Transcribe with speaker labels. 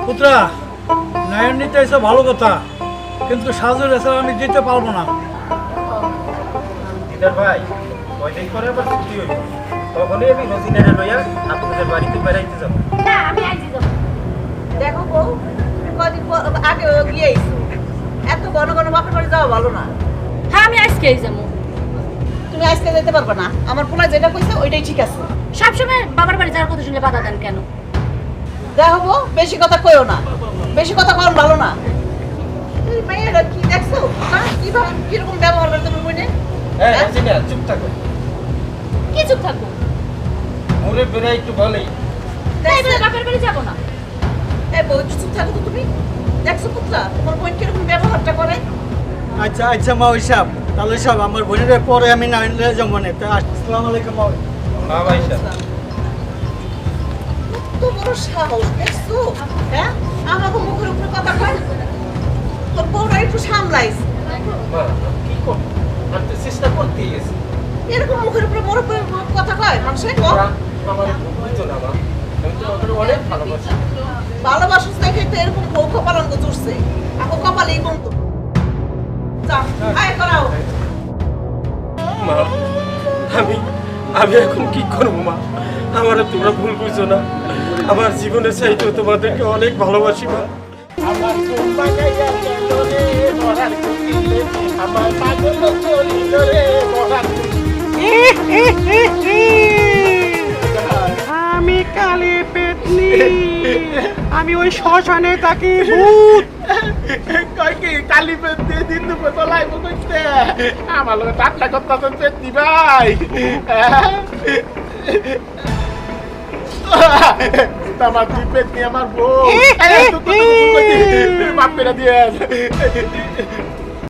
Speaker 1: পুত্রা নায়ন নিতে এসে ভালো কথা, কিন্তু সাজুর এসে আমি দিতে পারবো না।
Speaker 2: দিদার ভাই কয়দিন পরে আবার ছুটি হইব, তখনই আমি রোজিনারে লইয়া আপনাদের বাড়িতে বেড়াইতে যাবো।
Speaker 3: না আমি আইজি যাব।
Speaker 4: দেখো বউ, কদিন আগে গিয়ে আইছো, এত ঘন ঘন বাপের বাড়ি যাওয়া ভালো না।
Speaker 3: হ্যাঁ আমি আজকেই যাবো।
Speaker 4: তুমি আজকে যেতে পারবে না, আমার পোলা যেটা কইছে ওইটাই ঠিক আছে।
Speaker 3: সবসময় বাবার বাড়ি যাওয়ার কথা শুনলে বাধা দেন কেন?
Speaker 4: দেখো বউ, বেশি কথা কইও না, বেশি কথা কম ভালো না। তুই মেয়েরা কি দেখছো না, কিভাবে কিরকম ব্যবহার করে তুমি মনে?
Speaker 2: হ্যাঁ রোজিনা চুপ থাকো,
Speaker 3: কি চুপ থাকবো?
Speaker 2: মোরে বেড়াই একটু ভালোই।
Speaker 3: তাই বলে বাপের বাড়ি যাবো না?
Speaker 4: এই বউ একটু চুপ থাকো তো তুমি। দেখছো পুত্রা তোমার বোন কিরকম ব্যবহারটা করে।
Speaker 1: আচ্ছা আচ্ছা মা ওইসব, তাহলে সব আমার বোনের পরে আমি নাইন যাবো না। আসসালামু আলাইকুম মা।
Speaker 2: হ্যাঁ ভাই সাহেব,
Speaker 4: কত বড় সাহস দেখছো, হ্যাঁ আমাকে মুখের উপরে কথা কয়। তোর বউরা একটু সামলাইস,
Speaker 2: মা কি করব, আমি তো চেষ্টা করতেই গেছি।
Speaker 4: এরকম মুখের উপরে বড় কথা কয় মানুষের।
Speaker 2: ওরা আমার বুঝতো না মা, আমি তোমাদের অনেক ভালোবাসি।
Speaker 4: ভালোবাসুস দেখে তো এরকম বউ কপালাঙ্গ জুড়ছে, আমার কপালেই বন্ধু। যা আয় করাও।
Speaker 2: মা আমি আমি এখন কি করবো মা, আমার তোমরা ভুল বুঝছো না, আমার জীবনের চাইতে তোমাদেরকে অনেক ভালোবাসি মা।
Speaker 5: আমার কুম্বা গাইয়া গেল রে মরার কুটিলে, আমার পাগল চলিল রে মরার
Speaker 6: আমি কালী পেতনি, আমি ওই শ্মশানে থাকি ভূত।
Speaker 5: কয় কি কালি পেট দিয়ে দিন দুপুর বলাইব কইতে আমার লগে টাটলা কথা তো পেট দি ভাই। আমার দুই পেট নিয়ে আমার বউ মাপ করে দিয়ে